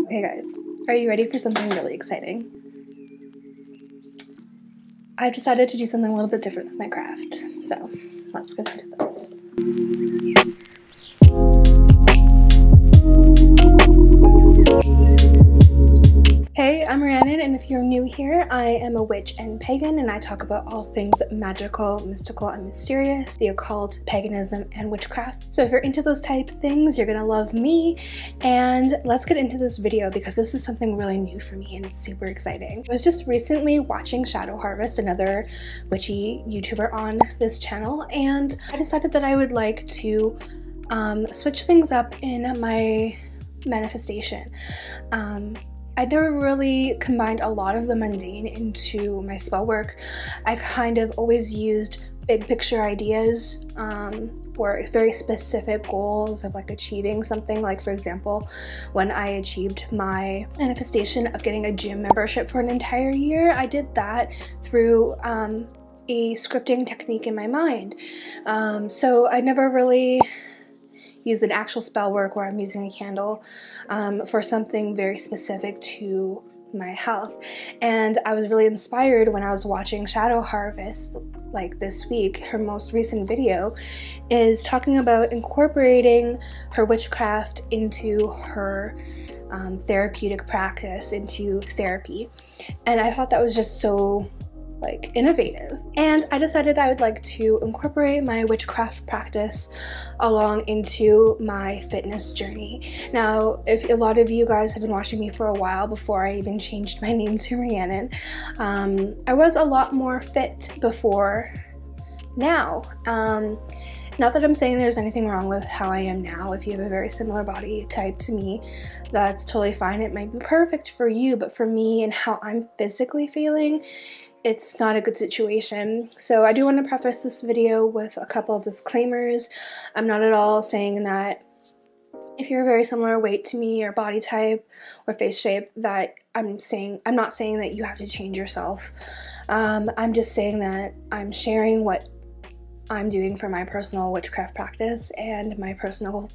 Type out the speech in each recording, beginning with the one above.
Okay guys, are you ready for something really exciting? I've decided to do something a little bit different with my craft, so let's get into this. Hey, I'm Rhiannon, and if you're new here, I am a witch and pagan, and I talk about all things magical, mystical, and mysterious, the occult, paganism, and witchcraft. So if you're into those type of things, you're gonna love me, and let's get into this video because this is something really new for me and it's super exciting. I was just recently watching Shadow Harvest, another witchy YouTuber on this channel, and I decided that I would like to switch things up in my manifestation. I never really combined a lot of the mundane into my spell work. I kind of always used big picture ideas or very specific goals of like achieving something. Like for example, when I achieved my manifestation of getting a gym membership for an entire year, I did that through a scripting technique in my mind. So I never really use an actual spell work where I'm using a candle for something very specific to my health. And I was really inspired when I was watching Shadow Harvest like this week. Her most recent video is talking about incorporating her witchcraft into her therapeutic practice, into therapy. And I thought that was just so like innovative, and I decided I would like to incorporate my witchcraft practice along into my fitness journey. Now, if a lot of you guys have been watching me for a while before I even changed my name to Rhiannon, I was a lot more fit before now. Not that I'm saying there's anything wrong with how I am now. If you have a very similar body type to me, that's totally fine. It might be perfect for you, but for me and how I'm physically feeling, it's not a good situation. So I do want to preface this video with a couple of disclaimers. I'm not at all saying that if you're a very similar weight to me or body type or face shape that I'm not saying that you have to change yourself. I'm just saying that I'm sharing what I'm doing for my personal witchcraft practice and my personal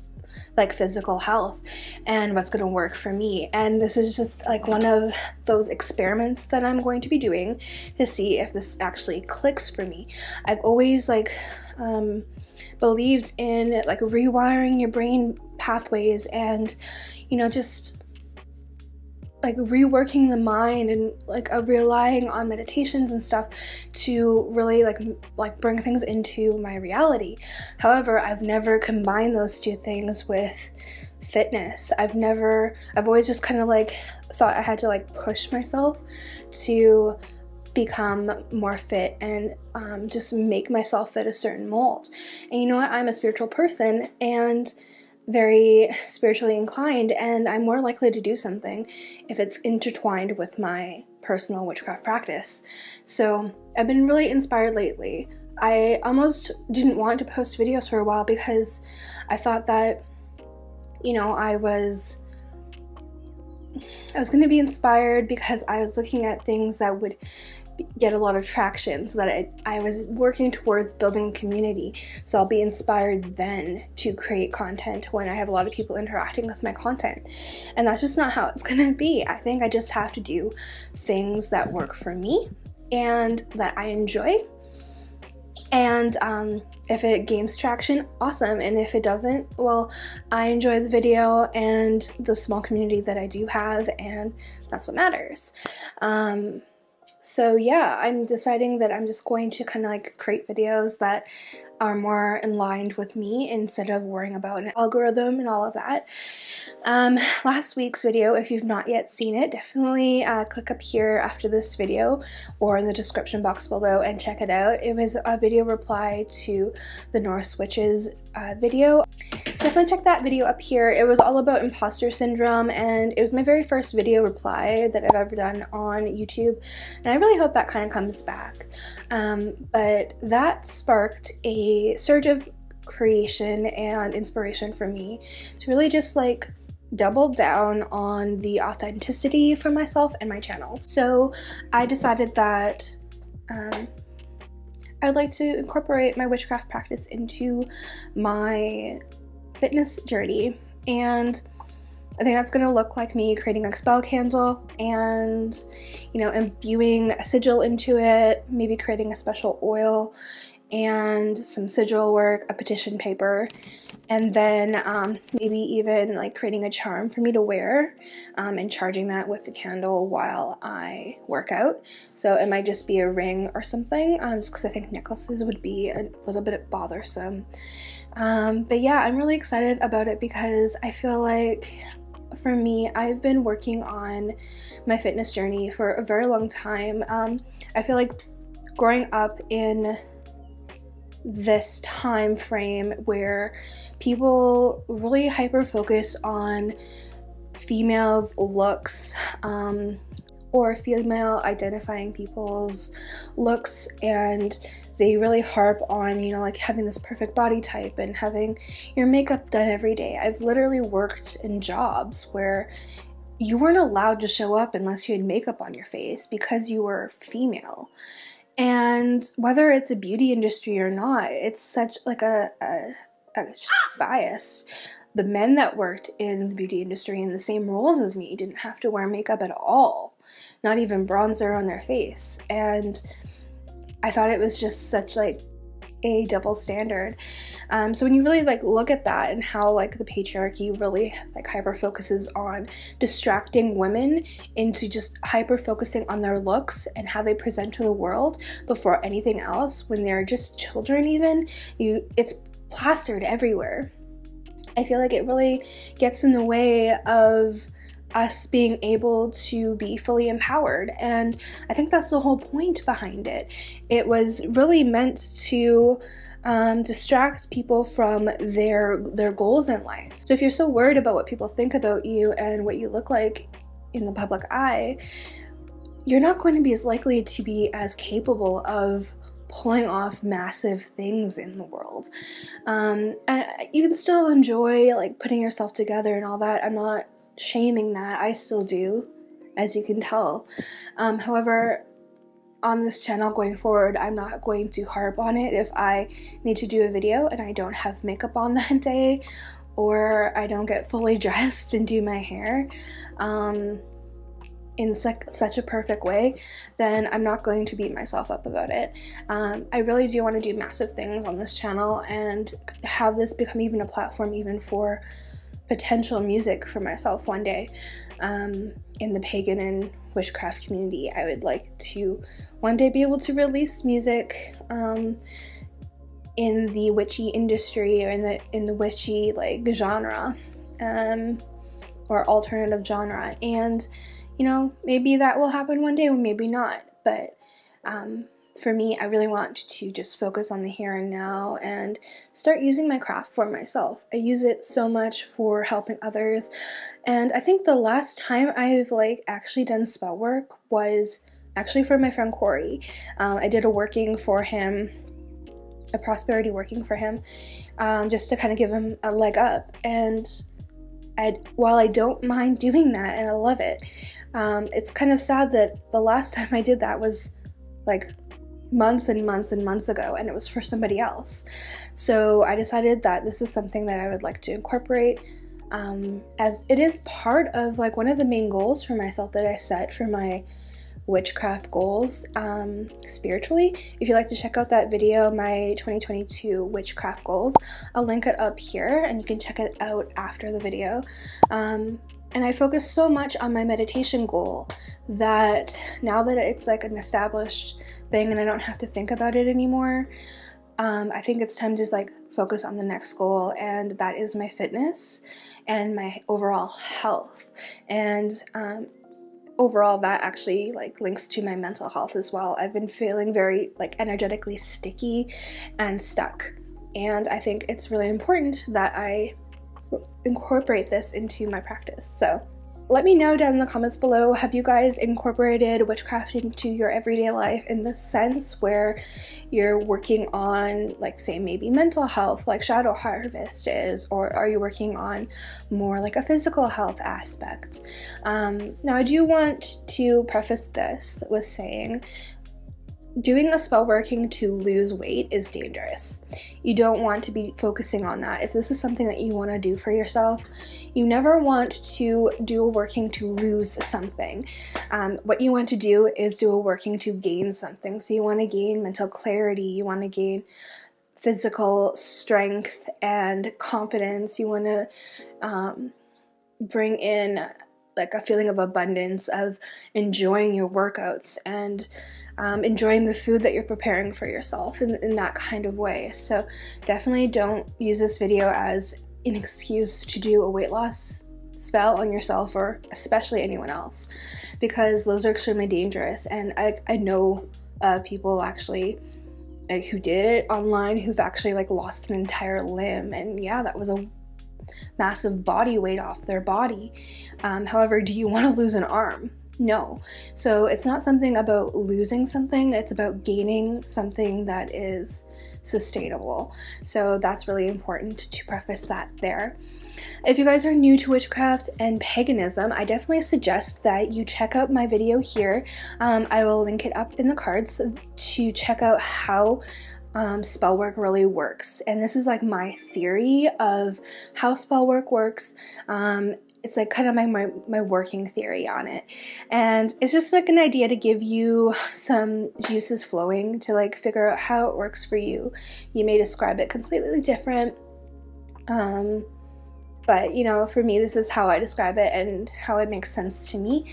like physical health and what's going to work for me. And this is just like one of those experiments that I'm going to be doing to see if this actually clicks for me. I've always like believed in like rewiring your brain pathways and, you know, just like reworking the mind and like relying on meditations and stuff to really like bring things into my reality. However, I've never combined those two things with fitness. I've always just kind of like thought I had to like push myself to become more fit and just make myself fit a certain mold. And you know what? I'm a spiritual person and very spiritually inclined, and I'm more likely to do something if it's intertwined with my personal witchcraft practice. So I've been really inspired lately. I almost didn't want to post videos for a while because I thought that, you know, I was going to be inspired because I was looking at things that would get a lot of traction, so that I was working towards building a community, so I'll be inspired then to create content when I have a lot of people interacting with my content. And that's just not how it's gonna be. I think I just have to do things that work for me and that I enjoy, and if it gains traction, awesome, and if it doesn't, well, I enjoy the video and the small community that I do have, and that's what matters. So yeah, I'm deciding that I'm just going to kind of like create videos that are more in line with me instead of worrying about an algorithm and all of that. Last week's video, if you've not yet seen it, definitely click up here after this video or in the description box below and check it out. It was a video reply to the Norse Witches video. Definitely check that video up here. It was all about imposter syndrome, and it was my very first video reply that I've ever done on YouTube, and I really hope that kind of comes back. But that sparked a surge of creation and inspiration for me to really just like double down on the authenticity for myself and my channel. So I decided that I would like to incorporate my witchcraft practice into my fitness journey, and I think that's gonna look like me creating a spell candle and, you know, imbuing a sigil into it, maybe creating a special oil and some sigil work, a petition paper, and then maybe even like creating a charm for me to wear and charging that with the candle while I work out. So it might just be a ring or something, just because I think necklaces would be a little bit bothersome. But yeah, I'm really excited about it because I feel like for me, I've been working on my fitness journey for a very long time. I feel like growing up in this time frame where people really hyper focus on females' looks, or female identifying people's looks, and they really harp on, you know, like having this perfect body type and having your makeup done every day. I've literally worked in jobs where you weren't allowed to show up unless you had makeup on your face because you were female. And whether it's a beauty industry or not, it's such like a bias. The men that worked in the beauty industry in the same roles as me didn't have to wear makeup at all, not even bronzer on their face. And I thought it was just such like a double standard. So when you really like look at that and how like the patriarchy really like hyper focuses on distracting women into just hyper focusing on their looks and how they present to the world before anything else, when they're just children even, it's plastered everywhere. I feel like it really gets in the way of us being able to be fully empowered, and I think that's the whole point behind it. It was really meant to distract people from their goals in life. So if you're so worried about what people think about you and what you look like in the public eye, you're not going to be as likely to be as capable of pulling off massive things in the world. And you can still enjoy like putting yourself together and all that. I'm not shaming that. I still do, as you can tell. However, on this channel going forward, I'm not going to harp on it if I need to do a video and I don't have makeup on that day, or I don't get fully dressed and do my hair in such a perfect way, then I'm not going to beat myself up about it. I really do want to do massive things on this channel and have this become even a platform even for potential music for myself one day. In the pagan and witchcraft community, I would like to one day be able to release music in the witchy industry, or in the witchy like genre, or alternative genre. And you know, maybe that will happen one day, or maybe not. But for me, I really want to just focus on the here and now and start using my craft for myself. I use it so much for helping others, and I think the last time I've like actually done spell work was actually for my friend Corey. I did a working for him, a prosperity working for him, just to kind of give him a leg up. And while I don't mind doing that and I love it, it's kind of sad that the last time I did that was like months and months and months ago, and it was for somebody else. So I decided that this is something that I would like to incorporate, as it is part of like one of the main goals for myself that I set for my witchcraft goals spiritually. If you'd like to check out that video, my 2022 witchcraft goals, I'll link it up here and you can check it out after the video. And I focus so much on my meditation goal that now that it's like an established thing and I don't have to think about it anymore, I think it's time to like focus on the next goal, and that is my fitness and my overall health. And overall, that actually like links to my mental health as well. I've been feeling very like energetically sticky and stuck, and I think it's really important that I incorporate this into my practice. So let me know down in the comments below, have you guys incorporated witchcraft into your everyday life in the sense where you're working on, like, say maybe mental health like Shadow Harvest is, or are you working on more like a physical health aspect? Now I do want to preface this with saying doing a spell working to lose weight is dangerous. You don't want to be focusing on that. If this is something that you want to do for yourself, you never want to do a working to lose something. What you want to do is do a working to gain something. So you want to gain mental clarity, you want to gain physical strength and confidence, you want to bring in like a feeling of abundance, of enjoying your workouts and enjoying the food that you're preparing for yourself in that kind of way. So definitely don't use this video as an excuse to do a weight loss spell on yourself or especially anyone else, because those are extremely dangerous. And I know people actually like who did it online who've actually like lost an entire limb, and yeah, that was a massive body weight off their body. However, do you want to lose an arm? No. So it's not something about losing something, it's about gaining something that is sustainable. So that's really important to preface that there. If you guys are new to witchcraft and paganism, I definitely suggest that you check out my video here. I will link it up in the cards to check out how spell work really works. And this is like my theory of how spell work works. It's like kind of my working theory on it. And it's just like an idea to give you some juices flowing to like figure out how it works for you. You may describe it completely different. But you know, for me, this is how I describe it and how it makes sense to me.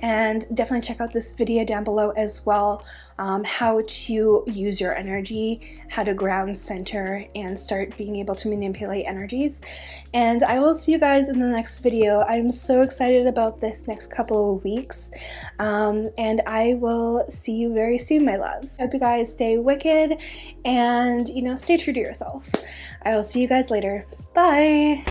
And definitely check out this video down below as well, how to use your energy, how to ground center and start being able to manipulate energies. And I will see you guys in the next video. I'm so excited about this next couple of weeks, and I will see you very soon, my loves. I hope you guys stay wicked and, you know, stay true to yourself. I will see you guys later. Bye!